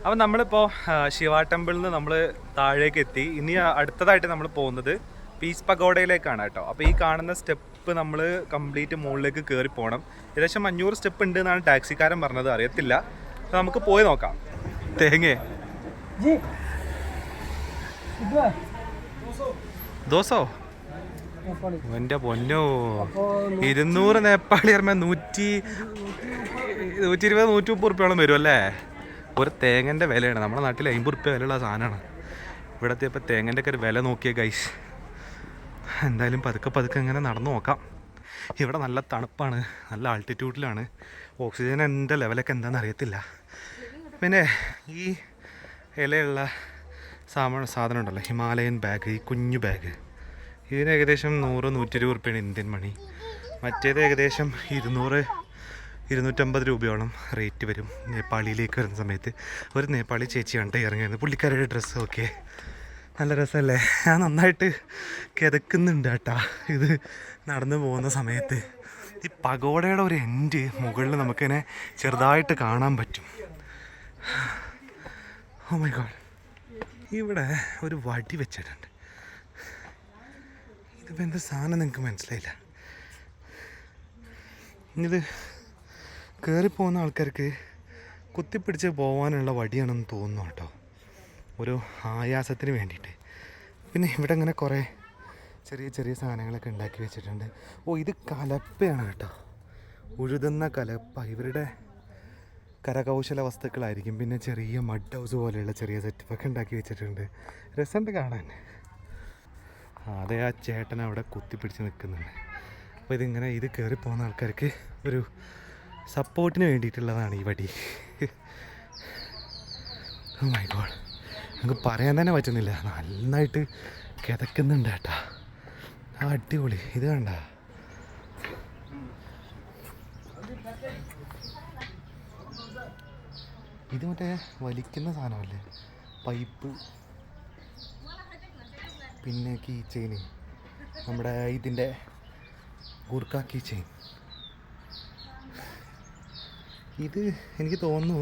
അപ്പം നമ്മളിപ്പോൾ ശിവ ടെമ്പിളിൽ നിന്ന് നമ്മൾ താഴേക്ക് എത്തി. ഇനി അടുത്തതായിട്ട് നമ്മൾ പോകുന്നത് പീസ് പഗോഡയിലേക്കാണ് കേട്ടോ. അപ്പോൾ ഈ കാണുന്ന സ്റ്റെപ്പ് നമ്മൾ കംപ്ലീറ്റ് മുകളിലേക്ക് കയറി പോകണം. ഏകദേശം 500 സ്റ്റെപ്പ് ഉണ്ട് എന്നാണ് ടാക്സിക്കാരൻ പറഞ്ഞത്, അറിയത്തില്ല. അപ്പോൾ നമുക്ക് പോയി നോക്കാം. തേങ്ങ ദോസോ എൻ്റെ പൊന്നോ, 200 നേപ്പാളി പറയുമ്പോൾ 120 130 ഉറുപ്പ്യോളം വരും അല്ലേ? ഒരു തേങ്ങൻ്റെ വിലയാണ്. നമ്മുടെ നാട്ടിൽ 50 ഉറുപ്പ്യ വിലയുള്ള സാധനമാണ്. ഇവിടത്തെ ഇപ്പോൾ തേങ്ങൻ്റെ ഒക്കെ ഒരു വില നോക്കിയ ഗൈസ്. എന്തായാലും പതുക്കെ ഇങ്ങനെ നടന്നു നോക്കാം. ഇവിടെ നല്ല തണുപ്പാണ്, നല്ല ആൾട്ടിറ്റ്യൂഡിലാണ്. ഓക്സിജൻ എൻ്റെ ലെവലൊക്കെ എന്താണെന്ന് അറിയത്തില്ല. പിന്നെ ഈ ഇലയുള്ള സാധനം ഉണ്ടല്ലോ, ഹിമാലയൻ ബാഗ്, ഈ കുഞ്ഞു ബാഗ്, ഇതിന് ഏകദേശം 100-120 ഉറുപ്പ്യാണ് ഇന്ത്യൻ മണി. മറ്റേത് ഏകദേശം 200-250 രൂപയോളം റേറ്റ് വരും നേപ്പാളിയിലേക്ക് വരുന്ന സമയത്ത്. ഒരു നേപ്പാളി ചേച്ചിയാണ് ഇറങ്ങിയത്. പുള്ളിക്കാരുടെ ഡ്രസ്സ് ഓക്കെ നല്ല രസമല്ലേ? ഞാൻ നന്നായിട്ട് കിതക്കുന്നുണ്ട് കേട്ടാ ഇത് നടന്നു പോകുന്ന സമയത്ത്. ഈ പഗോഡയുടെ ഒരു എൻഡ് മുകളിൽ നമുക്കിങ്ങനെ ചെറുതായിട്ട് കാണാൻ പറ്റും. ഓ മൈ ഗോഡ്, ഇവിടെ ഒരു വടി വെച്ചിട്ടുണ്ട്. ഇതിപ്പോൾ എന്താ സാധനം നിങ്ങൾക്ക് മനസ്സിലായില്ല. ഇത് കയറിപ്പോകുന്ന ആൾക്കാർക്ക് കുത്തിപ്പിടിച്ച് പോകാനുള്ള വടിയാണെന്ന് തോന്നുന്നു കേട്ടോ, ഒരു ആയാസത്തിന് വേണ്ടിയിട്ട്. പിന്നെ ഇവിടെ ഇങ്ങനെ കുറേ ചെറിയ സാധനങ്ങളൊക്കെ ഉണ്ടാക്കി വെച്ചിട്ടുണ്ട്. ഓ, ഇത് കലപ്പയാണ് കേട്ടോ, ഉഴുതുന്ന കലപ്പ. ഇവരുടെ കരകൗശല വസ്തുക്കളായിരിക്കും. പിന്നെ ചെറിയ മഡ് ഹൗസ് പോലെയുള്ള ചെറിയ സെറ്റപ്പൊക്കെ ഉണ്ടാക്കി വെച്ചിട്ടുണ്ട്. രസമുണ്ട് കാണാൻ. അതേ ആ ചേട്ടൻ അവിടെ കുത്തിപ്പിടിച്ച് നിൽക്കുന്നുണ്ട്. അപ്പോൾ ഇതിങ്ങനെ ഇത് കയറിപ്പോകുന്ന ആൾക്കാർക്ക് ഒരു സപ്പോർട്ടിന് വേണ്ടിയിട്ടുള്ളതാണ് ഈ വടി. ഓ മൈ ഗോഡ്, നമുക്ക് പറയാൻ തന്നെ പറ്റുന്നില്ല. നന്നായിട്ട് കിതക്കുന്നുണ്ട് കേട്ടാ. ആ അടിപൊളി. ഇത് കണ്ട, ഇത് മറ്റേ വലിക്കുന്ന സാധനമല്ലേ, പൈപ്പ്. പിന്നെ കീ ചെയിന്, നമ്മുടെ ഇതിൻ്റെ ഗുർക്ക കീ ചെയിൻ. ഇത് എനിക്ക് തോന്നുന്നു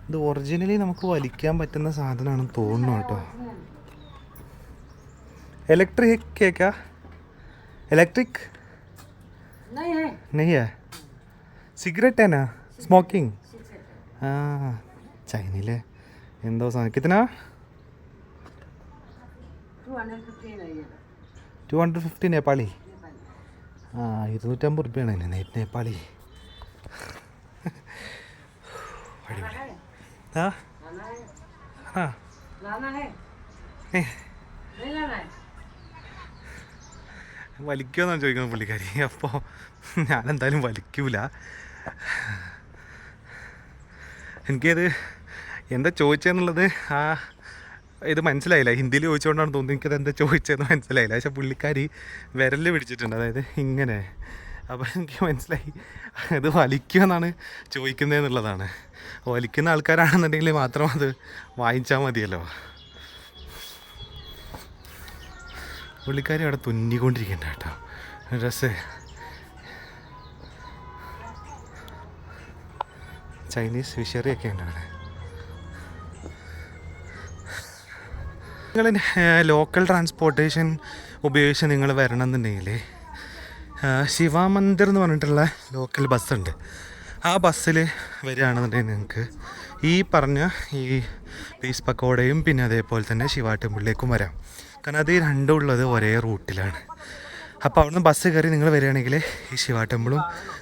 ഇത് ഒറിജിനലി നമുക്ക് വലിക്കാൻ പറ്റുന്ന സാധനമാണെന്ന് തോന്നുന്നു കേട്ടോ. इलेक्ट्रिक है क्या? इलेक्ट्रिक नहीं है, सिगरेट है ना, स्मोकिंग. हाँ, ചൈനയിലെ എന്തോ സാധനം. കിतना? 250 നേപ്പാളി. ആ, 250 ഉറുപ്പ്യാണ് നേപ്പാളി. അടിപൊളി. ആ ആ വലിക്കുമെന്നാണ് ചോദിക്കുന്നത് പുള്ളിക്കാരി. അപ്പോൾ ഞാനെന്തായാലും വലിക്കൂല. എനിക്കത് എന്താ ചോദിച്ചതെന്നുള്ളത് ഇത് മനസ്സിലായില്ല. ഹിന്ദിയിൽ ചോദിച്ചുകൊണ്ടാണ് തോന്നുന്നത് എനിക്കത് എന്താ ചോദിച്ചതെന്ന് മനസ്സിലായില്ല. പക്ഷെ പുള്ളിക്കാരി വിരലിൽ പിടിച്ചിട്ടുണ്ട്, അതായത് ഇങ്ങനെ. അപ്പോൾ എനിക്ക് മനസ്സിലായി ഇത് വലിക്കുമെന്നാണ് ചോദിക്കുന്നതെന്നുള്ളതാണ്. വലിക്കുന്ന ആൾക്കാരാണെന്നുണ്ടെങ്കിൽ മാത്രം അത് വാങ്ങിച്ചാൽ മതിയല്ലോ. പുള്ളിക്കാരി അവിടെ തുന്നിക്കൊണ്ടിരിക്കണ്ട കേട്ടോ. ഡ്രസ്സ് ചൈനീസ് ഫിഷറിയൊക്കെ ഉണ്ട് അവിടെ. നിങ്ങൾ ലോക്കൽ ട്രാൻസ്പോർട്ടേഷൻ ഉപയോഗിച്ച് നിങ്ങൾ വരണമെന്നുണ്ടെങ്കിൽ ശിവ മന്ദിർ എന്ന് പറഞ്ഞിട്ടുള്ള ലോക്കൽ ബസ്സുണ്ട്. ആ ബസ്സിൽ വരികയാണെന്നുണ്ടെങ്കിൽ നിങ്ങൾക്ക് ഈ പറഞ്ഞ ഈ പീസ് പക്കോടയും പിന്നെ അതേപോലെ തന്നെ ശിവ ടെമ്പിളിലേക്കും വരാം. കാരണം അത് രണ്ടും ഉള്ളത് ഒരേ റൂട്ടിലാണ്. അപ്പോൾ അവിടുന്ന് ബസ് കയറി നിങ്ങൾ വരികയാണെങ്കിൽ ഈ ശിവ ടെമ്പിളും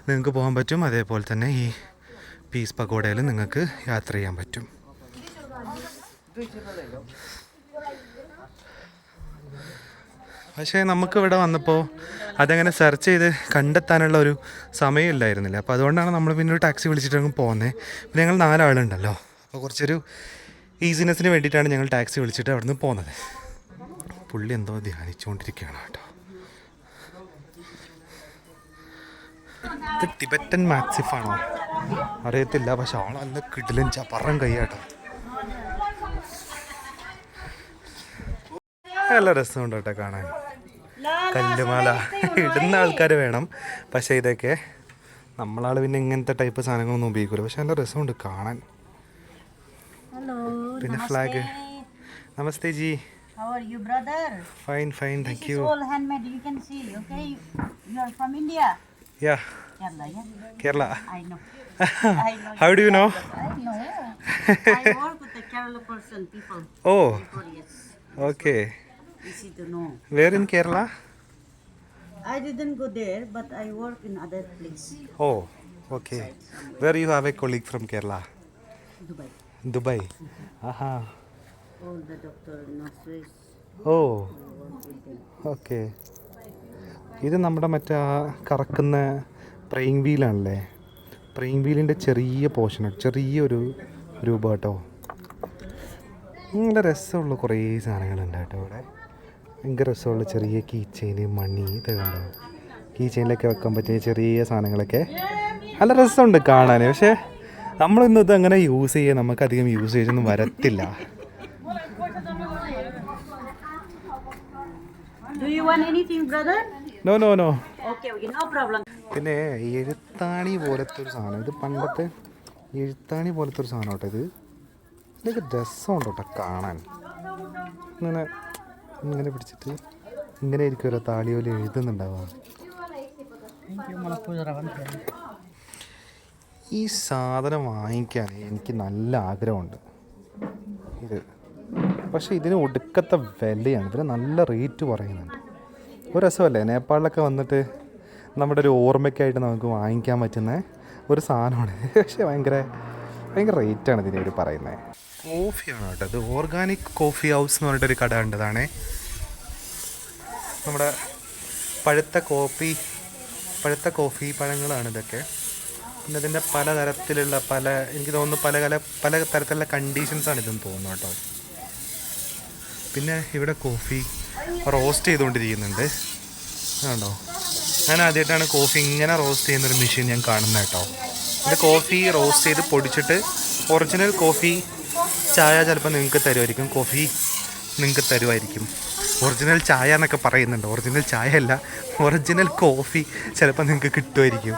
നിങ്ങൾക്ക് പോകാൻ പറ്റും. അതേപോലെ തന്നെ ഈ പീസ് പക്കോടയിലും നിങ്ങൾക്ക് യാത്ര ചെയ്യാൻ പറ്റും. പക്ഷേ നമുക്കിവിടെ വന്നപ്പോൾ അതങ്ങനെ സെർച്ച് ചെയ്ത് കണ്ടെത്താനുള്ള ഒരു സമയമില്ലായിരുന്നില്ല. അപ്പോൾ അതുകൊണ്ടാണ് നമ്മൾ പിന്നെ ഒരു ടാക്സി വിളിച്ചിട്ടങ്ങ് പോകുന്നത്. പിന്നെ ഞങ്ങൾ 4 ആളുണ്ടല്ലോ, അപ്പോൾ കുറച്ചൊരു ഈസിനെസ്സിന് വേണ്ടിയിട്ടാണ് ഞങ്ങൾ ടാക്സി വിളിച്ചിട്ട് അവിടെ നിന്ന് പോകുന്നത്. പുള്ളി എന്തോ ധ്യാനിച്ചുകൊണ്ടിരിക്കുകയാണ് കേട്ടോ. ഇത് ടിബറ്റൻ മാക്സിഫാണോ അറിയത്തില്ല, പക്ഷെ ആളല്ല കിടിലൻ ചപ്പറം കൈയാട്ടോ. നല്ല രസമുണ്ട് കേട്ടോ കാണാൻ. കല്ലുമാല ഇടുന്ന ആൾക്കാർ വേണം, പക്ഷേ ഇതൊക്കെ നമ്മളാൾ പിന്നെ ഇങ്ങനത്തെ ടൈപ്പ് സാധനങ്ങളൊന്നും ഉപയോഗിക്കില്ല. പക്ഷെ നല്ല രസമുണ്ട് കാണാൻ. Hello, പിന്നെ namaste. Flag. Namaste ji. How are you, brother? Fine fine, This thank is you. all handmade. You can see. Okay, you are from India. Yeah, Kerala, yeah. Kerala. I know. I know. How do you know? I know. I work with the Kerala person people. Oh, Before, yes. Okay. Easy to know. Where in Kerala? I didn't go there, but I work in other place. Oh, okay. Where you have a colleague from Kerala? Dubai. Dubai. Aha. All the doctor, nurses. Oh, Work with them. Okay. ഇത് നമ്മുടെ മറ്റേ ആ കറക്കുന്ന praying വീലാണല്ലേ? Praying വീലിൻ്റെ ചെറിയ portion, ചെറിയൊരു രൂപ കേട്ടോ. നല്ല രസമുള്ള കുറേ സാധനങ്ങളുണ്ട് കേട്ടോ ഇവിടെ. ഭയങ്കര രസമുള്ള ചെറിയ കീ ചെയിൻ, മണി, ഇതൊക്കെ കണ്ടോ? കീ ചെയിനിലൊക്കെ വെക്കാൻ പറ്റിയ ചെറിയ സാധനങ്ങളൊക്കെ നല്ല രസമുണ്ട് കാണാൻ. പക്ഷേ നമ്മളിന്ന് ഇതങ്ങനെ യൂസ് ചെയ്യുക, നമുക്കധികം യൂസേജ് ഒന്നും വരത്തില്ല. Do you want anything, brother? No no no. Okay, no problem. പിന്നെ എഴുത്താണി പോലത്തെ ഒരു സാധനം, ഇത് പണ്ടത്തെ എഴുത്താണി പോലത്തെ ഒരു സാധനം കേട്ടോ. ഇതൊക്കെ രസമുണ്ട് കേട്ടോ കാണാൻ. ഇങ്ങനെ ഇങ്ങനെ പിടിച്ചിട്ട് ഇങ്ങനെ ആയിരിക്കും ഓരോ താളി പോലെ എഴുതുന്നുണ്ടാവുക. ഈ സാധനം വാങ്ങിക്കാൻ എനിക്ക് നല്ല ആഗ്രഹമുണ്ട് ഇത്. പക്ഷേ ഇതിന് ഒടുക്കത്തെ വിലയാണ്. ഇതിന് നല്ല റേറ്റ് പറയുന്നുണ്ട്. ഒരു രസമല്ലേ, നേപ്പാളിലൊക്കെ വന്നിട്ട് നമ്മുടെ ഒരു ഓർമ്മയ്ക്കായിട്ട് നമുക്ക് വാങ്ങിക്കാൻ പറ്റുന്ന ഒരു സാധനമാണ്. പക്ഷേ ഭയങ്കര റേറ്റാണ് ഇതിന് ഇവർ പറയുന്നത്. കോഫിയാണ് കേട്ടോ ഇത്. ഓർഗാനിക് കോഫി ഹൗസ് എന്ന് പറഞ്ഞിട്ടൊരു കട ഉണ്ടതാണേ. നമ്മുടെ പഴുത്ത കോഫി പഴങ്ങളാണ് ഇതൊക്കെ. പിന്നെ ഇതിൻ്റെ പലതരത്തിലുള്ള എനിക്ക് തോന്നുന്നു പല തരത്തിലുള്ള കണ്ടീഷൻസാണ് ഇതെന്ന് തോന്നുന്നു കേട്ടോ. പിന്നെ ഇവിടെ കോഫി റോസ്റ്റ് ചെയ്തുകൊണ്ടിരിക്കുന്നുണ്ട് കണ്ടോ. ഞാൻ ആദ്യമായിട്ടാണ് കോഫി ഇങ്ങനെ റോസ്റ്റ് ചെയ്യുന്നൊരു മെഷീൻ ഞാൻ കാണുന്നത് കേട്ടോ. ഇത് കോഫി റോസ്റ്റ് ചെയ്ത് പൊടിച്ചിട്ട് ഒറിജിനൽ കോഫി ചായ ചിലപ്പോൾ നിങ്ങൾക്ക് തരുമായിരിക്കും, കോഫി നിങ്ങൾക്ക് തരുമായിരിക്കും. ഒറിജിനൽ ചായ എന്നൊക്കെ പറയുന്നുണ്ട്. ഒറിജിനൽ ചായ അല്ല, ഒറിജിനൽ കോഫി ചിലപ്പോൾ നിങ്ങൾക്ക് കിട്ടുമായിരിക്കും.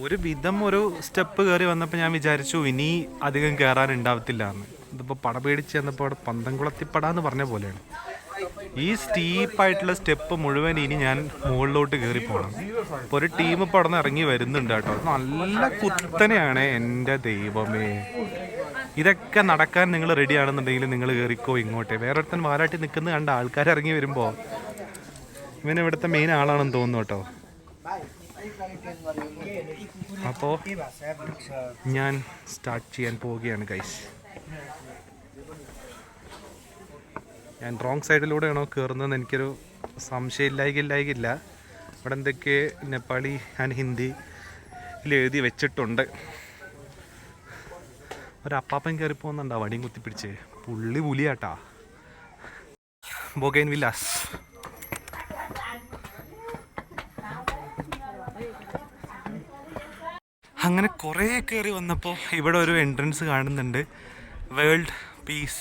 ഒരു വിധം ഒരു സ്റ്റെപ്പ് കയറി വന്നപ്പോൾ ഞാൻ വിചാരിച്ചു ഇനി അധികം കയറാനുണ്ടാവത്തില്ല എന്ന്. ഇതിപ്പോൾ പട പേടിച്ച് ചെന്നപ്പോൾ അവിടെ പന്തംകുളത്തിപ്പട എന്ന് പറഞ്ഞ പോലെയാണ്. ഈ സ്റ്റീപ്പായിട്ടുള്ള സ്റ്റെപ്പ് മുഴുവൻ ഇനി ഞാൻ മുകളിലോട്ട് കയറി പോകണം. ഇപ്പോൾ ഒരു ടീം ഇപ്പോൾ അവിടെ നിന്ന് ഇറങ്ങി വരുന്നുണ്ട് കേട്ടോ. നല്ല കുത്തനെയാണ്. എൻ്റെ ദൈവമേ, ഇതൊക്കെ നടക്കാൻ നിങ്ങൾ റെഡി ആണെന്നുണ്ടെങ്കിൽ നിങ്ങൾ കയറിക്കോ ഇങ്ങോട്ട്. വേറൊരുത്തൻ വാലാട്ടി നിൽക്കുന്ന കണ്ട ആൾക്കാർ ഇറങ്ങി വരുമ്പോൾ ഇവൻ ഇവിടുത്തെ മെയിൻ ആളാണെന്ന് തോന്നുന്നു കേട്ടോ. അപ്പോൾ ഞാൻ സ്റ്റാർട്ട് ചെയ്യാൻ പോവുകയാണ് ഗൈസ്. ഞാൻ റോങ് സൈഡിലൂടെയാണോ കയറുന്നതെന്ന് എനിക്കൊരു സംശയമില്ലായില്ല. ഇവിടെ എന്തൊക്കെ നേപ്പാളി ആൻഡ് ഹിന്ദിയിൽ എഴുതി വെച്ചിട്ടുണ്ട്. ഒരപ്പാപ്പൻ കയറി പോകുന്നുണ്ടാവും വടിയും കുത്തിപ്പിടിച്ച്. പുലിയാട്ടാ. ബൊഗൈൻ വില്ലാസ്. അങ്ങനെ കുറേ കയറി വന്നപ്പോൾ ഇവിടെ ഒരു എൻട്രൻസ് കാണുന്നുണ്ട്. വേൾഡ് പീസ്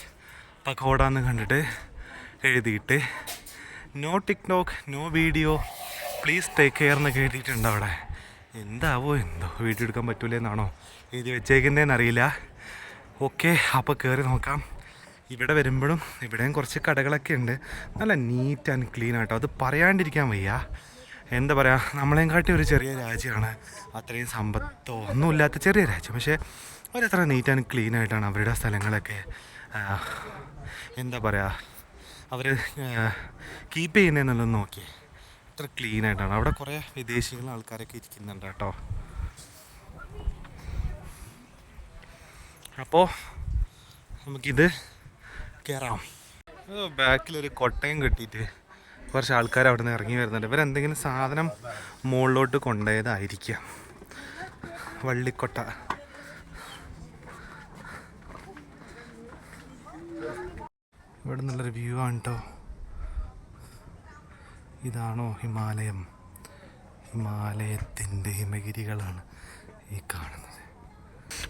പക്കോട എന്ന് കണ്ടിട്ട് എഴുതിയിട്ട് no TikTok, no video, please take care എന്നൊക്കെ എഴുതിയിട്ടുണ്ട് അവിടെ. എന്താവോ എന്തോ, വീഡിയോ എടുക്കാൻ പറ്റൂലെന്നാണോ എഴുതി വെച്ചേക്കുന്നതെന്ന് അറിയില്ല. ഓക്കെ, അപ്പോൾ കയറി നോക്കാം. ഇവിടെ വരുമ്പോഴും ഇവിടെയും കുറച്ച് കടകളൊക്കെ ഉണ്ട്. നല്ല നീറ്റ് ആൻഡ് ക്ലീൻ ആട്ടോ. അത് പറയാണ്ടിരിക്കാൻ വയ്യ. എന്താ പറയുക, നമ്മളെയും കാട്ടി ഒരു ചെറിയ രാജ്യമാണ്. അത്രയും സമ്പത്തോ ഒന്നുമില്ലാത്ത ചെറിയ രാജ്യം. പക്ഷേ ഒരത്ര നീറ്റ് ആൻഡ് ക്ലീൻ ആയിട്ടാണ് അവരുടെ സ്ഥലങ്ങളൊക്കെ എന്താ പറയുക അവർ കീപ്പ് ചെയ്യുന്നതെന്നുള്ളത് നോക്കി. അത്ര ക്ലീൻ ആയിട്ടാണ്. അവിടെ കുറേ വിദേശികളും ആൾക്കാരൊക്കെ ഇരിക്കുന്നുണ്ട് കേട്ടോ. അപ്പോൾ നമുക്കിത് കയറാം. ബാക്കിലൊരു കൊട്ടയും കെട്ടിയിട്ട് കുറച്ച് ആൾക്കാർ അവിടെ നിന്ന് ഇറങ്ങി വരുന്നുണ്ട്. ഇവരെന്തെങ്കിലും സാധനം മുകളിലോട്ട് കൊണ്ടുപോയതായിരിക്കാം. വള്ളിക്കൊട്ട. ഇവിടെ നിന്നുള്ളൊരു വ്യൂ ആണ് കേട്ടോ. ഇതാണോ ഹിമാലയം? ഹിമാലയത്തിൻ്റെ ഹിമഗിരികളാണ് ഈ കാണുന്നത്.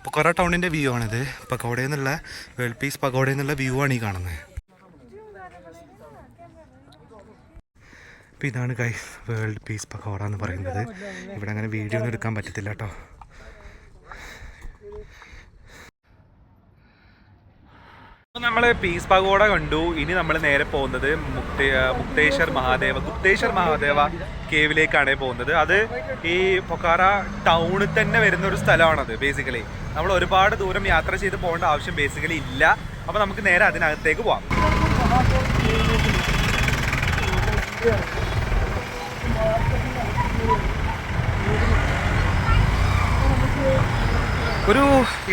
പക്കോറ ടൗണിൻ്റെ വ്യൂ ആണിത്. പക്കോടയിൽ നിന്നുള്ള വേൾഡ് പീസ് പക്കോടയിൽ നിന്നുള്ള വ്യൂ ആണ് ഈ കാണുന്നത്. അപ്പോൾ ഇതാണ് ഗൈസ് വേൾഡ് പീസ് പക്കോട എന്ന് പറയുന്നത്. ഇവിടെ അങ്ങനെ വീഡിയോ ഒന്നും എടുക്കാൻ പറ്റത്തില്ല കേട്ടോ. നമ്മൾ പീസ് പഗോഡ കണ്ടു. ഇനി നമ്മൾ നേരെ പോകുന്നത് ഗുപ്തേശ്വർ മഹാദേവ കേവിലേക്കാണ് പോകുന്നത്. അത് ഈ പൊക്കാറ ടൗണിൽ തന്നെ വരുന്ന ഒരു സ്ഥലമാണത്. ബേസിക്കലി നമ്മൾ ഒരുപാട് ദൂരം യാത്ര ചെയ്ത് പോകേണ്ട ആവശ്യം ബേസിക്കലി ഇല്ല. അപ്പോൾ നമുക്ക് നേരെ അതിനകത്തേക്ക് പോവാം. ഒരു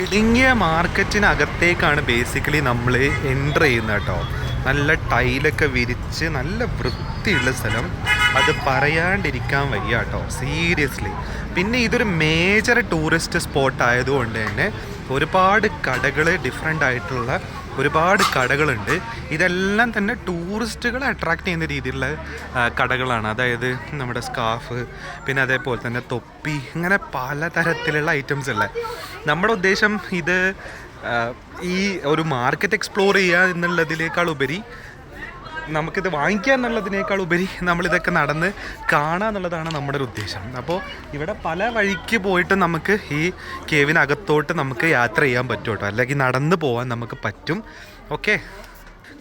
ഇടുങ്ങിയ മാർക്കറ്റിനകത്തേക്കാണ് ബേസിക്കലി നമ്മൾ എൻ്റർ ചെയ്യുന്നത് കേട്ടോ. നല്ല ടൈലൊക്കെ വിരിച്ച് നല്ല വൃത്തിയുള്ള സ്ഥലം. അത് പറയാണ്ടിരിക്കാൻ വയ്യ കേട്ടോ, സീരിയസ്ലി. പിന്നെ ഇതൊരു മേജർ ടൂറിസ്റ്റ് സ്പോട്ട് ആയതുകൊണ്ട് തന്നെ ഒരുപാട് കടകൾ, ഡിഫറെൻ്റ് ആയിട്ടുള്ള ഒരുപാട് കടകളുണ്ട്. ഇതെല്ലാം തന്നെ ടൂറിസ്റ്റുകളെ അട്രാക്റ്റ് ചെയ്യുന്ന രീതിയിലുള്ള കടകളാണ്. അതായത് നമ്മുടെ സ്കാർഫ്, പിന്നെ അതേപോലെ തന്നെ തൊപ്പി, ഇങ്ങനെ പലതരത്തിലുള്ള ഐറ്റംസ് ഉള്ള. നമ്മുടെ ഉദ്ദേശം ഇത് ഈ ഒരു മാർക്കറ്റ് എക്സ്പ്ലോർ ചെയ്യുക എന്നുള്ളതിനേക്കാൾ ഉപരി, നമുക്കിത് വാങ്ങിക്കുക എന്നുള്ളതിനേക്കാൾ ഉപരി നമ്മളിതൊക്കെ നടന്ന് കാണുക എന്നുള്ളതാണ് നമ്മുടെ ഒരു ഉദ്ദേശം. അപ്പോൾ ഇവിടെ പല വഴിക്ക് പോയിട്ട് നമുക്ക് ഈ കേവിനകത്തോട്ട് നമുക്ക് യാത്ര ചെയ്യാൻ പറ്റും കേട്ടോ, അല്ലെങ്കിൽ നടന്ന് പോകാൻ നമുക്ക് പറ്റും. ഓക്കെ,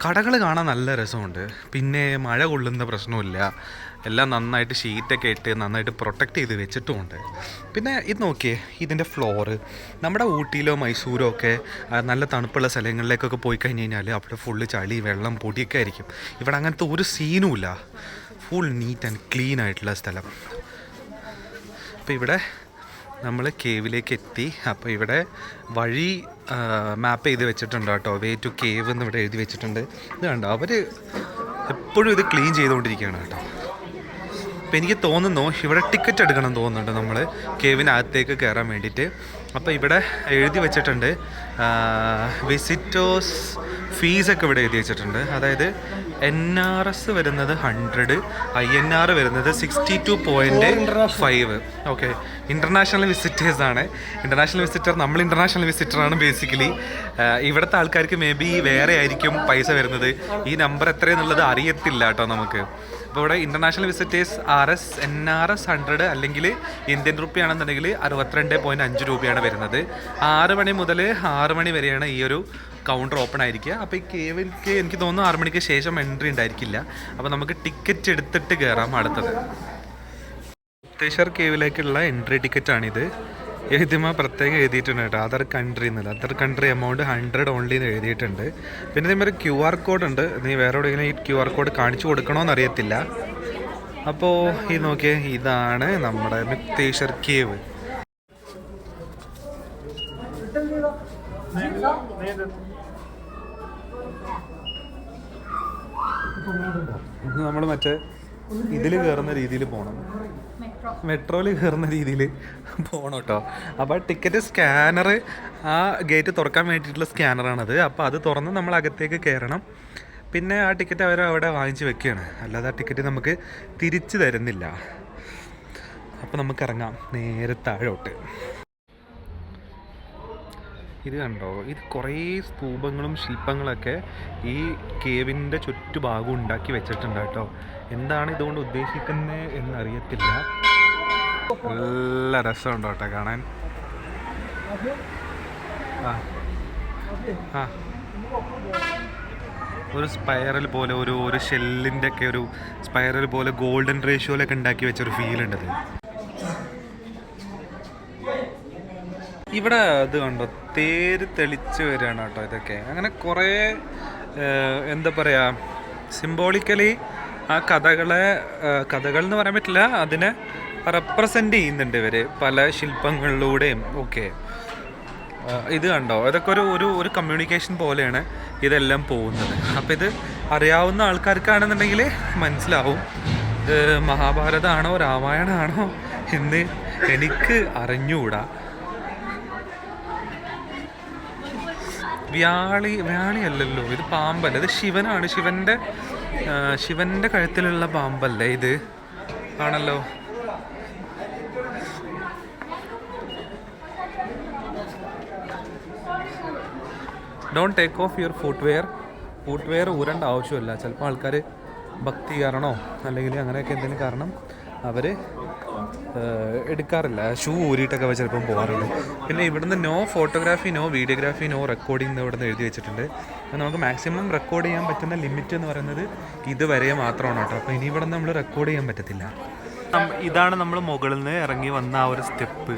കടകൾ കാണാൻ നല്ല രസമുണ്ട്. പിന്നെ മഴ കൊള്ളുന്ന പ്രശ്നമില്ല. എല്ലാം നന്നായിട്ട് ഷീറ്റൊക്കെ ഇട്ട് നന്നായിട്ട് പ്രൊട്ടക്റ്റ് ചെയ്ത് വെച്ചിട്ടുമുണ്ട്. പിന്നെ ഇത് നോക്കിയേ, ഇതിൻ്റെ ഫ്ലോറ് നമ്മുടെ ഊട്ടിയിലോ മൈസൂരോ ഒക്കെ നല്ല തണുപ്പുള്ള സ്ഥലങ്ങളിലേക്കൊക്കെ പോയി കഴിഞ്ഞ് കഴിഞ്ഞാൽ അവിടെ ഫുള്ള് ചളി, വെള്ളം, പൊടിയൊക്കെ ആയിരിക്കും. ഇവിടെ അങ്ങനത്തെ ഒരു സീനുമില്ല. ഫുൾ നീറ്റ് ആൻഡ് ക്ലീൻ ആയിട്ടുള്ള സ്ഥലം. അപ്പോൾ ഇവിടെ നമ്മൾ കേവിലേക്ക് എത്തി. അപ്പോൾ ഇവിടെ വഴി മാപ്പ് ചെയ്ത് വെച്ചിട്ടുണ്ട് കേട്ടോ. വേ ടു കേവ് എന്ന് ഇവിടെ എഴുതി വെച്ചിട്ടുണ്ട്. ഇത് കണ്ടോ, അവർ എപ്പോഴും ഇത് ക്ലീൻ ചെയ്തുകൊണ്ടിരിക്കുകയാണ് കേട്ടോ. അപ്പോൾ എനിക്ക് തോന്നുന്നു ഇവിടെ ടിക്കറ്റ് എടുക്കണം തോന്നുന്നുണ്ട് നമ്മൾ കേവിനകത്തേക്ക് കയറാൻ വേണ്ടിയിട്ട്. അപ്പോൾ ഇവിടെ എഴുതി വെച്ചിട്ടുണ്ട് വിസിറ്റേഴ്സ് ഫീസൊക്കെ ഇവിടെ എഴുതി വെച്ചിട്ടുണ്ട്. അതായത് NRS വരുന്നത് 100, INR വരുന്നത് 62.5. ഓക്കെ, ഇൻ്റർനാഷണൽ വിസിറ്റേഴ്സാണ്. ഇൻ്റർനാഷണൽ വിസിറ്റർ, നമ്മൾ ഇൻ്റർനാഷണൽ വിസിറ്ററാണ് ബേസിക്കലി. ഇവിടുത്തെ ആൾക്കാർക്ക് മേ ബി വേറെ ആയിരിക്കും പൈസ വരുന്നത്. ഈ നമ്പർ എത്രയെന്നുള്ളത് അറിയത്തില്ല കേട്ടോ നമുക്ക്. അപ്പോൾ ഇവിടെ ഇൻ്റർനാഷണൽ വിസിറ്റേഴ്സ് NRS 100 അല്ലെങ്കിൽ ഇന്ത്യൻ റുപ്പി ആണെന്നുണ്ടെങ്കിൽ 62.5 രൂപയാണ് വരുന്നത്. 6 മണി മുതൽ 6 മണി വരെയാണ് ഈ ഒരു കൗണ്ടർ ഓപ്പൺ ആയിരിക്കുക. അപ്പോൾ ഈ കേവിലേക്ക് എനിക്ക് തോന്നുന്നു 6 മണിക്ക് ശേഷം എൻട്രി ഉണ്ടായിരിക്കില്ല. അപ്പോൾ നമുക്ക് ടിക്കറ്റ് എടുത്തിട്ട് കയറാം അടുത്തത്. ഗുപ്തേശ്വർ കേവിലേക്കുള്ള എൻട്രി ടിക്കറ്റാണിത്. എഴുതുമ്പോൾ പ്രത്യേകം എഴുതിയിട്ടുണ്ട് കേട്ടോ, അതർ കൺട്രി എന്നല്ല. അതർ കൺട്രി എമൗണ്ട് 100 ഓൺലി എന്ന് എഴുതിയിട്ടുണ്ട്. പിന്നെ ഇതേമാതിരി QR കോഡ് ഉണ്ട്. നീ വേറെ എവിടെയെങ്കിലും ഈ QR കോഡ് കാണിച്ചു കൊടുക്കണമെന്ന് അറിയത്തില്ല. അപ്പോൾ ഇത് നോക്കിയേ, ഇതാണ് നമ്മുടെ ഗുപ്തേശ്വർ കേവ്. നമ്മൾ മറ്റേ ഇതിൽ കയറുന്ന രീതിയിൽ പോകണം, മെട്രോയിൽ കയറുന്ന രീതിയിൽ പോകണം കേട്ടോ. അപ്പോൾ ടിക്കറ്റ് സ്കാനർ, ആ ഗേറ്റ് തുറക്കാൻ വേണ്ടിയിട്ടുള്ള സ്കാനറാണത്. അപ്പോൾ അത് തുറന്ന് നമ്മൾ അകത്തേക്ക് കയറണം. പിന്നെ ആ ടിക്കറ്റ് അവർ അവിടെ വാങ്ങിച്ച് വെക്കുകയാണ്, അല്ലാതെ ആ ടിക്കറ്റ് നമുക്ക് തിരിച്ചു തരുന്നില്ല. അപ്പോൾ നമുക്ക് ഇറങ്ങാം നേരെ താഴോട്ട്. ഇത് കണ്ടോ, ഇത് കുറേ സ്തൂപങ്ങളും ശില്പങ്ങളൊക്കെ ഈ കേവിൻ്റെ ചുറ്റുഭാഗം ഉണ്ടാക്കി വെച്ചിട്ടുണ്ട് കേട്ടോ. എന്താണ് ഇതുകൊണ്ട് ഉദ്ദേശിക്കുന്നത് എന്നറിയത്തില്ല. നല്ല രസമുണ്ടോ കേട്ടോ കാണാൻ. ആ ഒരു സ്പൈറൽ പോലെ, ഒരു ഷെല്ലിൻ്റെ ഒക്കെ ഒരു സ്പൈറൽ പോലെ ഗോൾഡൻ റേഷ്യോയിലൊക്കെ ഉണ്ടാക്കി വെച്ചൊരു ഫീലുണ്ടത്. ഇവിടെ അത് കണ്ടോ, തേര് തെളിച്ച് വരികയാണ് കേട്ടോ ഇതൊക്കെ. അങ്ങനെ കുറേ എന്താ പറയുക, സിംബോളിക്കലി ആ കഥകൾ എന്ന് പറയാൻ പറ്റില്ല, അതിനെ റെപ്രസെൻ്റ് ചെയ്യുന്നുണ്ട് ഇവർ പല ശില്പങ്ങളിലൂടെയും ഒക്കെ. ഇത് കണ്ടോ, ഇതൊക്കെ ഒരു കമ്മ്യൂണിക്കേഷൻ പോലെയാണ് ഇതെല്ലാം പോകുന്നത്. അപ്പോൾ ഇത് അറിയാവുന്ന ആൾക്കാർക്കാണെന്നുണ്ടെങ്കിൽ മനസ്സിലാവും ഇത് മഹാഭാരതമാണോ രാമായണമാണോ എന്ന് എനിക്ക് അറിഞ്ഞുകൂടാ. വ്യാളി അല്ലല്ലോ, ഇത് പാമ്പല്ല, ഇത് ശിവനാണ്. ശിവൻ്റെ കഴുത്തിലുള്ള പാമ്പല്ലേ ഇത്? ആണല്ലോ. Don't take off your footwear ഊരേണ്ട ആവശ്യമില്ല. ചിലപ്പോൾ ആൾക്കാർ ഭക്തി കാരണോ അല്ലെങ്കിൽ അങ്ങനെയൊക്കെ എന്തെങ്കിലും കാരണം അവർ എടുക്കാറില്ല. ഷൂ ഊരിയിട്ടൊക്കെ ചിലപ്പം പോകാറുണ്ട്. പിന്നെ ഇവിടുന്ന് no photography, no videography, no recording എന്ന് ഇവിടുന്ന് എഴുതി വെച്ചിട്ടുണ്ട്. അപ്പോൾ നമുക്ക് മാക്സിമം റെക്കോർഡ് ചെയ്യാൻ പറ്റുന്ന ലിമിറ്റ് എന്ന് പറയുന്നത് ഇതുവരെ മാത്രമാണ് കേട്ടോ. അപ്പോൾ ഇനി ഇവിടെ നമ്മൾ റെക്കോർഡ് ചെയ്യാൻ പറ്റത്തില്ല. ഇതാണ് നമ്മൾ മുകളിൽ നിന്ന് ഇറങ്ങി വന്ന ആ ഒരു സ്റ്റെപ്പ്.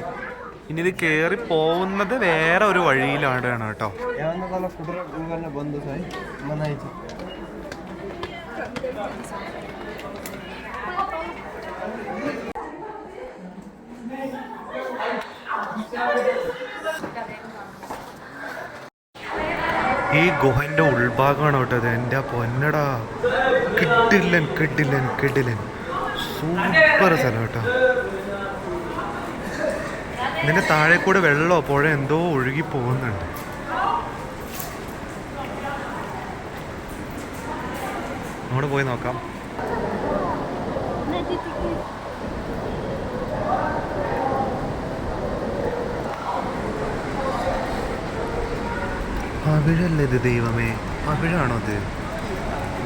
ഇനി ഇത് കയറി പോകുന്നത് വേറെ ഒരു വഴിയിലാണ് കേട്ടോ. ഈ ഗുഹൻ്റെ ഉൾഭാഗമാണ് കേട്ടോ ഇത്. എൻ്റെ പൊന്നടാ, കിടിലൻ കിടിലൻ കിടിലൻ സൂപ്പർ സ്ഥലം കേട്ടോ. ഇതിൻ്റെ താഴെ കൂടെ വെള്ളമോ പുഴ എന്തോ ഒഴുകി പോകുന്നുണ്ട്. അങ്ങോട്ട് പോയി നോക്കാം. അവിഴല്ലേ ഇത്? ദൈവമേ, അവിഴാണോ ഇത്?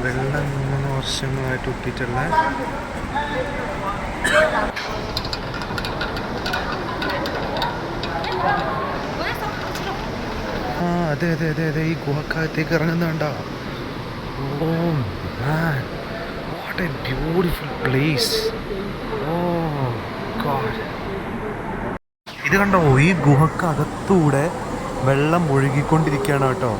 വെള്ളം 3 വർഷങ്ങളായിട്ട് ഒട്ടിയിട്ടുള്ള. ആ അതെ അതെ അതെ അതെ, ഈ ഗുഹക്കകത്തേക്ക് ഇറങ്ങുന്നുണ്ടോ? Oh man, what a beautiful place. Oh God, ഇത് കണ്ടോ? ഈ ഗുഹക്കകത്തൂടെ വെള്ളം ഒഴുകിക്കൊണ്ടിരിക്കുകയാണ് കേട്ടോ.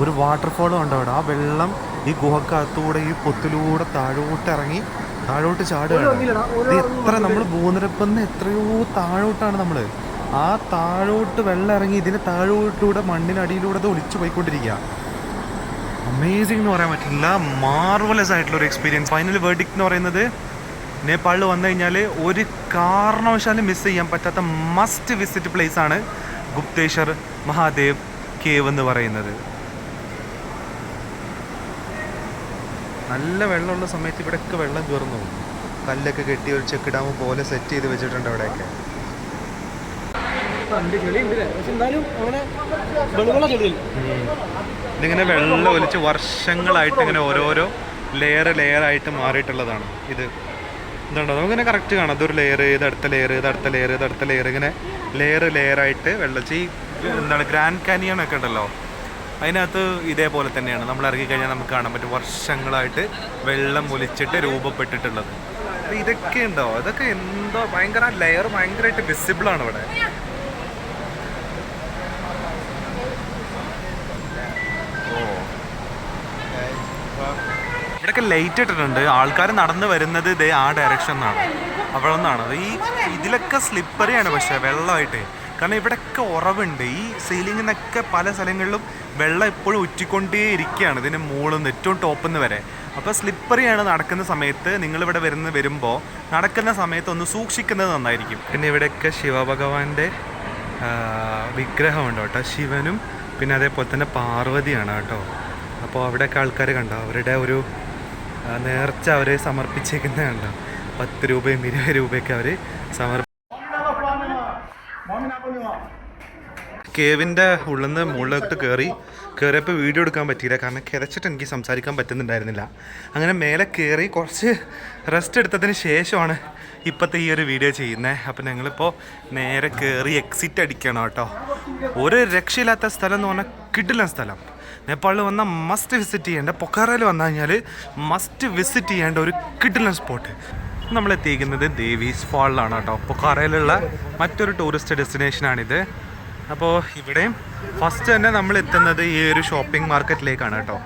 ഒരു വാട്ടർഫോളും ഉണ്ട് അവിടെ. ആ വെള്ളം ഈ ഗുഹക്കകത്തൂടെ ഈ പൊത്തിലൂടെ താഴോട്ട് ഇറങ്ങി താഴോട്ട് ചാടുകയാണ്. ഇത് എത്ര, നമ്മൾ ഭൂനിരപ്പിൽ എത്രയോ താഴോട്ടാണ് നമ്മൾ. ആ താഴോട്ട് വെള്ളം ഇറങ്ങി ഇതിന് താഴോട്ടൂടെ മണ്ണിനടിയിലൂടെ അത് ഒലിച്ചു പോയിക്കൊണ്ടിരിക്കുക. അമേസിംഗ് എന്ന് പറയാൻ പറ്റില്ല, മാർവലസ് ആയിട്ടുള്ളൊരു എക്സ്പീരിയൻസ്. ഫൈനൽ വേർഡിക്റ്റ് എന്ന് പറയുന്നത്, നേപ്പാളിൽ വന്നു കഴിഞ്ഞാൽ ഒരു കാരണവശാലും മിസ് ചെയ്യാൻ പറ്റാത്ത മസ്റ്റ് വിസിറ്റ് പ്ലേസ് ആണ് ഗുപ്തേശ്വർ മഹാദേവ് കേവ് എന്ന് പറയുന്നത്. നല്ല വെള്ളമുള്ള സമയത്ത് ഇവിടെയൊക്കെ വെള്ളം കയറുന്നു. കല്ലൊക്കെ കെട്ടി ഒരു ചെക്ക് ഡാം പോലെ സെറ്റ് ചെയ്ത് വെച്ചിട്ടുണ്ട് അവിടെയൊക്കെ. ഇതിങ്ങനെ വെള്ളം ഒലിച്ച് വർഷങ്ങളായിട്ട് ഇങ്ങനെ ഓരോരോ ലെയറായിട്ട് മാറിയിട്ടുള്ളതാണ് ഇത്. എന്തുണ്ടോ നമുക്കിങ്ങനെ കറക്റ്റ് കാണാം. അതൊരു ലെയർ, ഇത് അടുത്ത ലെയർ, ഇത് അടുത്ത ലെയർ, ഇത് അടുത്ത ലെയർ, ഇങ്ങനെ ലെയറായിട്ട് വെള്ളം. ഈ എന്താണ് ഗ്രാൻഡ് കാനിയൻ ഒക്കെ ഉണ്ടല്ലോ, അതിനകത്ത് ഇതേപോലെ തന്നെയാണ്. നമ്മൾ ഇറങ്ങി കഴിഞ്ഞാൽ നമുക്ക് കാണാൻ പറ്റും വർഷങ്ങളായിട്ട് വെള്ളം ഒലിച്ചിട്ട് രൂപപ്പെട്ടിട്ടുള്ളത്. അപ്പോൾ ഇതൊക്കെ ഉണ്ടോ, ഇതൊക്കെ എന്തോ ഭയങ്കര ലെയർ ഭയങ്കരമായിട്ട് വിസിബിളാണ് ഇവിടെ. ഇവിടെയൊക്കെ ലൈറ്റ് ഇട്ടിട്ടുണ്ട്. ആൾക്കാർ നടന്ന് വരുന്നത് ഇതേ ആ ഡയറക്ഷനിലാണ്, അവിടെ നിന്നാണ്. ഈ ഇതിലൊക്കെ സ്ലിപ്പറിയാണ് പക്ഷേ വെള്ളമായിട്ട്. കാരണം ഇവിടെയൊക്കെ ഉറവുണ്ട്. ഈ സീലിങ്ങിൽ നിന്നൊക്കെ പല സ്ഥലങ്ങളിലും വെള്ളം എപ്പോഴും ഉറ്റിക്കൊണ്ടേ ഇരിക്കുകയാണ്, ഇതിന് മുകളിൽ നിന്ന് ഏറ്റവും ടോപ്പിൽ നിന്ന് വരെ. അപ്പോൾ സ്ലിപ്പറിയാണ് നടക്കുന്ന സമയത്ത്. നിങ്ങളിവിടെ വരുമ്പോൾ നടക്കുന്ന സമയത്ത് ഒന്ന് സൂക്ഷിക്കുന്നത് നന്നായിരിക്കും. പിന്നെ ഇവിടെയൊക്കെ ശിവഭഗവാന്റെ വിഗ്രഹമുണ്ട് കേട്ടോ, ശിവനും പിന്നെ അതേപോലെ തന്നെ പാർവതിയാണ് കേട്ടോ. അപ്പോൾ അവിടെയൊക്കെ ആൾക്കാർ കണ്ടോ, അവരുടെ ഒരു നേർച്ച അവർ സമർപ്പിച്ചേക്കുന്നത് കണ്ടോ. 10 രൂപയും 20 രൂപയൊക്കെ അവർ കേവിൻ്റെ ഉള്ളിൽ നിന്ന് മുകളിലോട്ട് കയറിയപ്പോൾ വീഡിയോ എടുക്കാൻ പറ്റിയില്ല, കാരണം കിതച്ചിട്ട് എനിക്ക് സംസാരിക്കാൻ പറ്റുന്നുണ്ടായിരുന്നില്ല. അങ്ങനെ മേലെ കയറി കുറച്ച് റെസ്റ്റ് എടുത്തതിന് ശേഷമാണ് ഇപ്പോഴത്തെ ഈ ഒരു വീഡിയോ ചെയ്യുന്നത്. അപ്പോൾ ഞങ്ങളിപ്പോൾ നേരെ കയറി എക്സിറ്റ് അടിക്കണം കേട്ടോ. ഒരു രക്ഷയില്ലാത്ത സ്ഥലം എന്ന് പറഞ്ഞാൽ കിടിലൻ സ്ഥലം. നേപ്പാളിൽ വന്നാൽ മസ്റ്റ് വിസിറ്റ് ചെയ്യേണ്ട, പൊക്കാറയിൽ വന്നു കഴിഞ്ഞാൽ മസ്റ്റ് വിസിറ്റ് ചെയ്യേണ്ട ഒരു കിടിലൻ സ്പോട്ട്. നമ്മളെത്തിയിരിക്കുന്നത് ദേവീസ് ഫാളിലാണ് കേട്ടോ. പൊക്കാറയിലുള്ള മറ്റൊരു ടൂറിസ്റ്റ് ഡെസ്റ്റിനേഷനാണിത്. അപ്പോൾ ഇവിടെയും ഫസ്റ്റ് തന്നെ നമ്മൾ എത്തുന്നത് ഈ ഒരു ഷോപ്പിംഗ് മാർക്കറ്റിലേക്കാണ് കേട്ടോ.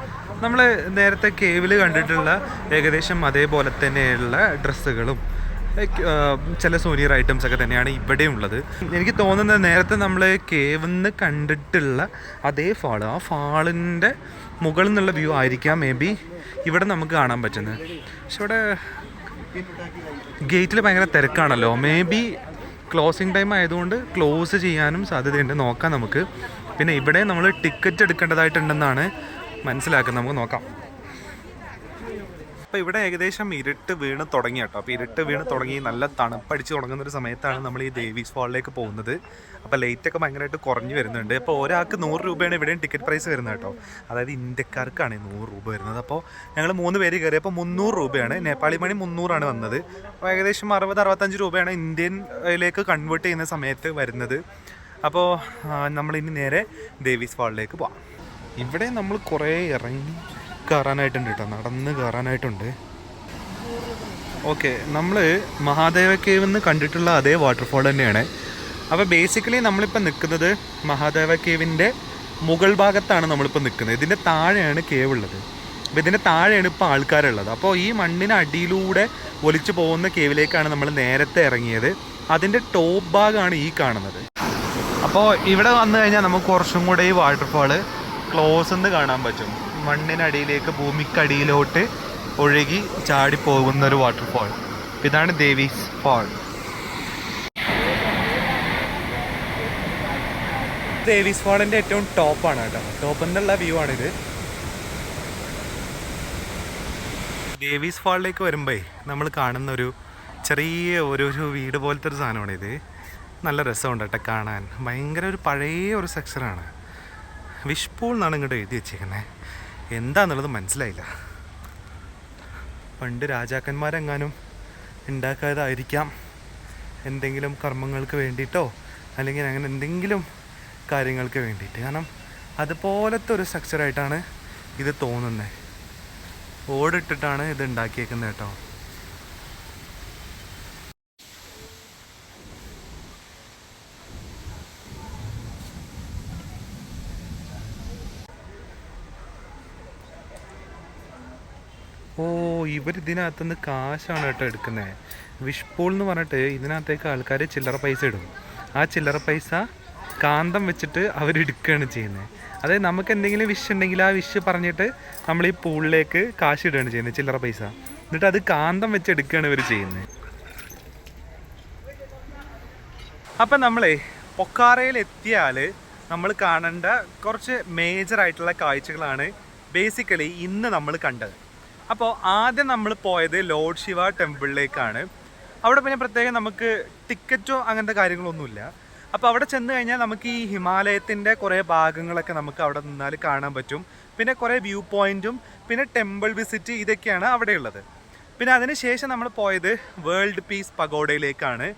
നമ്മൾ നേരത്തെ കേവിൽ കണ്ടിട്ടുള്ള ഏകദേശം അതേപോലെ തന്നെയുള്ള ഡ്രസ്സുകളും ചില സോനിയർ ഐറ്റംസ് ഒക്കെ തന്നെയാണ് ഇവിടെ ഉള്ളത്. എനിക്ക് തോന്നുന്നത് നേരത്തെ നമ്മൾ കേവിൽ നിന്ന് കണ്ടിട്ടുള്ള അതേ ഫാള്, ആ ഫാളിൻ്റെ മുകളിൽ നിന്നുള്ള വ്യൂ ആയിരിക്കാം മേ ബി ഇവിടെ നമുക്ക് കാണാൻ പറ്റുന്നത്. പക്ഷെ ഇവിടെ ഗേറ്റിൽ ഭയങ്കര തിരക്കാണല്ലോ, മേ ബി ക്ലോസിങ് ടൈം ആയതുകൊണ്ട് ക്ലോസ് ചെയ്യാനും സാധ്യതയുണ്ട്. നോക്കാം നമുക്ക്. പിന്നെ ഇവിടെ നമ്മൾ ടിക്കറ്റ് എടുക്കേണ്ടതായിട്ടുണ്ടെന്നാണ് മനസ്സിലാക്കുന്നത്. നമുക്ക് നോക്കാം. അപ്പോൾ ഇവിടെ ഏകദേശം ഇരുട്ട് വീണ് തുടങ്ങി കേട്ടോ. അപ്പോൾ ഇരുട്ട് വീണ് തുടങ്ങി നല്ല തണുപ്പടിച്ച് തുടങ്ങുന്ന ഒരു സമയത്താണ് നമ്മൾ ഈ ദേവീസ് ഫാളിലേക്ക് പോകുന്നത്. അപ്പോൾ ലൈറ്റൊക്കെ ഭയങ്കരമായിട്ട് കുറഞ്ഞ് വരുന്നുണ്ട്. അപ്പോൾ ഒരാൾക്ക് 100 രൂപയാണ് ഇവിടെയും ടിക്കറ്റ് പ്രൈസ് വരുന്നത് കേട്ടോ. അതായത് ഇന്ത്യക്കാർക്കാണ് 100 രൂപ വരുന്നത്. അപ്പോൾ ഞങ്ങൾ 3 പേര് കയറിയപ്പോൾ 300 രൂപയാണ്. നേപ്പാളി മണി 300 വന്നത്. അപ്പോൾ ഏകദേശം 60-65 രൂപയാണ് ഇന്ത്യയിലേക്ക് കൺവേർട്ട് ചെയ്യുന്ന സമയത്ത് വരുന്നത്. അപ്പോൾ നമ്മളിനി നേരെ ദേവീസ് ഫാളിലേക്ക് പോവാം. ഇവിടെ നമ്മൾ കുറേ ഇറങ്ങി കയറാനായിട്ടുണ്ട് കേട്ടോ, നടന്ന് കയറാനായിട്ടുണ്ട്. ഓക്കെ, നമ്മൾ മഹാദേവ കേവ് എന്ന് കണ്ടിട്ടുള്ള അതേ വാട്ടർഫാൾ തന്നെയാണ്. അപ്പോൾ ബേസിക്കലി നമ്മളിപ്പോൾ നിൽക്കുന്നത് മഹാദേവ കേവിൻ്റെ മുകൾ ഭാഗത്താണ് നമ്മളിപ്പോൾ നിൽക്കുന്നത്. ഇതിൻ്റെ താഴെയാണ് കേവ് ഉള്ളത്. അപ്പോൾ ഇതിൻ്റെ താഴെയാണ് ഇപ്പോൾ ആൾക്കാരുള്ളത്. അപ്പോൾ ഈ മണ്ണിന് അടിയിലൂടെ ഒലിച്ചു പോകുന്ന കേവിലേക്കാണ് നമ്മൾ നേരത്തെ ഇറങ്ങിയത്. അതിൻ്റെ ടോപ്പ് ഭാഗമാണ് ഈ കാണുന്നത്. അപ്പോൾ ഇവിടെ വന്നു കഴിഞ്ഞാൽ നമുക്ക് കുറച്ചും കൂടെ ഈ വാട്ടർഫാള് ക്ലോസ് നിന്ന് കാണാൻ പറ്റും. മണ്ണിനടിയിലേക്ക് ഭൂമിക്കടിയിലോട്ട് ഒഴുകി ചാടി പോകുന്നൊരു വാട്ടർഫാൾ. ഇതാണ് ദേവീസ് ഫാൾ. ദേവീസ് ഫാളിൻ്റെ ഏറ്റവും ടോപ്പാണ് കേട്ടോ. ടോപ്പിൽ നിന്നുള്ള വ്യൂ ആണിത്. ദേവീസ് ഫാളിലേക്ക് വരുമ്പോൾ നമ്മൾ കാണുന്ന ഒരു ചെറിയ ഒരു വീട് പോലത്തെ ഒരു സാധനമാണിത്. നല്ല രസമുണ്ട് കേട്ടോ കാണാൻ. ഭയങ്കര ഒരു പഴയ ഒരു സെക്ഷനാണ്. വിഷ്പൂൾ എന്നാണ് ഇങ്ങോട്ട് എഴുതി വെച്ചേക്കുന്നത്. എന്താണെന്നുള്ളത് മനസ്സിലായില്ല. പണ്ട് രാജാക്കന്മാരെങ്ങാനും ഉണ്ടാക്കാതായിരിക്കാം, എന്തെങ്കിലും കർമ്മങ്ങൾക്ക് വേണ്ടിയിട്ടോ അല്ലെങ്കിൽ അങ്ങനെ എന്തെങ്കിലും കാര്യങ്ങൾക്ക് വേണ്ടിയിട്ട്. കാരണം അതുപോലത്തെ ഒരു സ്ട്രക്ചറായിട്ടാണ് ഇത് തോന്നുന്നത്. ഓടിട്ടിട്ടാണ് ഇത് ഉണ്ടാക്കിയേക്കുന്നത് കേട്ടോ. ഓ, ഇതിനകത്തുനിന്ന് കാശാണ് കേട്ടോ എടുക്കുന്നത്. വിഷ്പൂൾ എന്ന് പറഞ്ഞിട്ട് ഇതിനകത്തേക്ക് ആൾക്കാർ ചില്ലറ പൈസ ഇടും. ആ ചില്ലറ പൈസ കാന്തം വെച്ചിട്ട് അവരെടുക്കുകയാണ് ചെയ്യുന്നത്. അതായത് നമുക്ക് എന്തെങ്കിലും വിഷ് ഉണ്ടെങ്കിൽ ആ വിഷ് പറഞ്ഞിട്ട് നമ്മൾ ഈ പൂളിലേക്ക് കാശ് ഇടുകയാണ് ചെയ്യുന്നത്, ചില്ലറ പൈസ. എന്നിട്ട് അത് കാന്തം വെച്ച് എടുക്കുകയാണ് ഇവർ ചെയ്യുന്നത്. അപ്പം നമ്മളെ പൊക്കാറയിൽ എത്തിയാൽ നമ്മൾ കാണേണ്ട കുറച്ച് മേജറായിട്ടുള്ള കാഴ്ചകളാണ് ബേസിക്കലി ഇന്ന് നമ്മൾ കണ്ടത്. അപ്പോൾ ആദ്യം നമ്മൾ പോയത് ലോർഡ് ശിവ ടെമ്പിളിലേക്കാണ്. അവിടെ പിന്നെ പ്രത്യേകം നമുക്ക് ടിക്കറ്റോ അങ്ങനത്തെ കാര്യങ്ങളൊന്നുമില്ല. അപ്പോൾ അവിടെ ചെന്ന് കഴിഞ്ഞാൽ നമുക്ക് ഈ ഹിമാലയത്തിൻ്റെ കുറേ ഭാഗങ്ങളൊക്കെ നമുക്ക് അവിടെ നിന്നാൽ കാണാൻ പറ്റും. പിന്നെ കുറേ വ്യൂ പോയിൻറ്റും പിന്നെ ടെമ്പിൾ വിസിറ്റ് ഇതൊക്കെയാണ് അവിടെയുള്ളത്. പിന്നെ അതിന് ശേഷം നമ്മൾ പോയത് വേൾഡ് പീസ് പഗോഡയിലേക്കാണ്.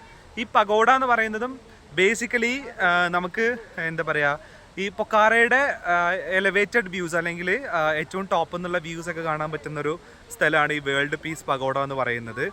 ഈ പഗോഡ എന്ന് പറയുന്നതും ബേസിക്കലി നമുക്ക് എന്താ പറയുക, ഈ പൊക്കാറയുടെ എലവേറ്റഡ് വ്യൂസ് അല്ലെങ്കിൽ ഏറ്റവും ടോപ്പ് എന്നുള്ള വ്യൂസ് ഒക്കെ കാണാൻ പറ്റുന്നൊരു സ്ഥലമാണ് ഈ വേൾഡ് പീസ് പഗോഡ എന്ന് പറയുന്നത്.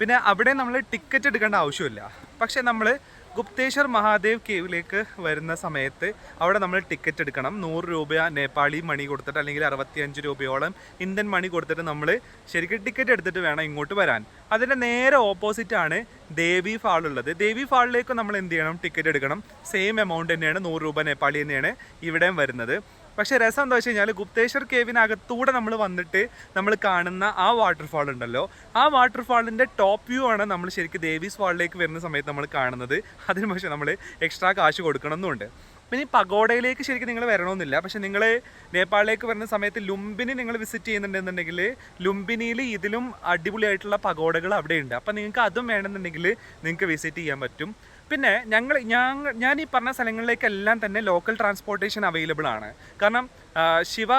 പിന്നെ അവിടെ നമ്മൾ ടിക്കറ്റ് എടുക്കേണ്ട ആവശ്യമില്ല. പക്ഷേ നമ്മൾ ഗുപ്തേശ്വർ മഹാദേവ് കേവിലേക്ക് വരുന്ന സമയത്ത് അവിടെ നമ്മൾ ടിക്കറ്റ് എടുക്കണം. 100 രൂപ നേപ്പാളി മണി കൊടുത്തിട്ട് അല്ലെങ്കിൽ 65 രൂപയോളം ഇന്ത്യൻ മണി കൊടുത്തിട്ട് നമ്മൾ ശരിക്കും ടിക്കറ്റ് എടുത്തിട്ട് വേണം ഇങ്ങോട്ട് വരാൻ. അതിൻ്റെ നേരെ ഓപ്പോസിറ്റാണ് ദേവി ഫാൾ ഉള്ളത്. ദേവി ഫാളിലേക്ക് നമ്മൾ എന്ത് ചെയ്യണം, ടിക്കറ്റ് എടുക്കണം. സെയിം എമൗണ്ട് തന്നെയാണ്, 100 രൂപ നേപ്പാളി തന്നെയാണ് ഇവിടെയും വരുന്നത്. പക്ഷേ രസം എന്താ വെച്ച് കഴിഞ്ഞാൽ ഗുപ്തേശ്വർ കേവിനകത്തൂടെ നമ്മൾ വന്നിട്ട് നമ്മൾ കാണുന്ന ആ വാട്ടർഫാൾ ഉണ്ടല്ലോ, ആ വാട്ടർഫാളിൻ്റെ ടോപ്പ് വ്യൂ ആണ് നമ്മൾ ശരിക്കും ദേവീസ് ഫാളിലേക്ക് വരുന്ന സമയത്ത് നമ്മൾ കാണുന്നത്. അതിന് പക്ഷേ നമ്മൾ എക്സ്ട്രാ കാശ് കൊടുക്കണമെന്നുണ്ട്. പിന്നെ ഈ പഗോഡയിലേക്ക് ശരിക്കും നിങ്ങൾ വരണമെന്നില്ല. പക്ഷേ നിങ്ങൾ നേപ്പാളിലേക്ക് വരുന്ന സമയത്ത് ലുംബിനി നിങ്ങൾ വിസിറ്റ് ചെയ്യുന്നുണ്ടെന്നുണ്ടെങ്കിൽ ലുംബിനിയിൽ ഇതിലും അടിപൊളിയായിട്ടുള്ള പഗോഡകൾ അവിടെ ഉണ്ട്. അപ്പം നിങ്ങൾക്ക് അതും വേണമെന്നുണ്ടെങ്കിൽ നിങ്ങൾക്ക് വിസിറ്റ് ചെയ്യാൻ പറ്റും. പിന്നെ ഞാൻ ഈ പറഞ്ഞ സ്ഥലങ്ങളിലേക്കെല്ലാം തന്നെ ലോക്കൽ ട്രാൻസ്പോർട്ടേഷൻ അവൈലബിൾ ആണ്. കാരണം ശിവ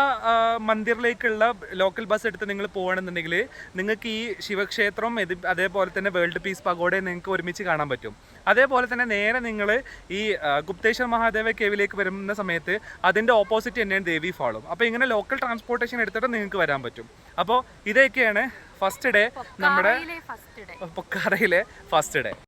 മന്ദിറിലേക്കുള്ള ലോക്കൽ ബസ് എടുത്ത് നിങ്ങൾ പോകുകയാണെന്നുണ്ടെങ്കിൽ നിങ്ങൾക്ക് ഈ ശിവക്ഷേത്രം അതേപോലെ തന്നെ വേൾഡ് പീസ് പഗോഡയെ നിങ്ങൾക്ക് ഒരുമിച്ച് കാണാൻ പറ്റും. അതേപോലെ തന്നെ നേരെ നിങ്ങൾ ഈ ഗുപ്തേശ്വർ മഹാദേവ കേവിലേക്ക് വരുന്ന സമയത്ത് അതിൻ്റെ ഓപ്പോസിറ്റ് തന്നെയാണ് ദേവി ഫാളും. അപ്പോൾ ഇങ്ങനെ ലോക്കൽ ട്രാൻസ്പോർട്ടേഷൻ എടുത്തിട്ട് നിങ്ങൾക്ക് വരാൻ പറ്റും. അപ്പോൾ ഇതൊക്കെയാണ് ഫസ്റ്റ് ഡേ, നമ്മുടെ പൊക്കാറയിലെ ഫസ്റ്റ് ഡേ.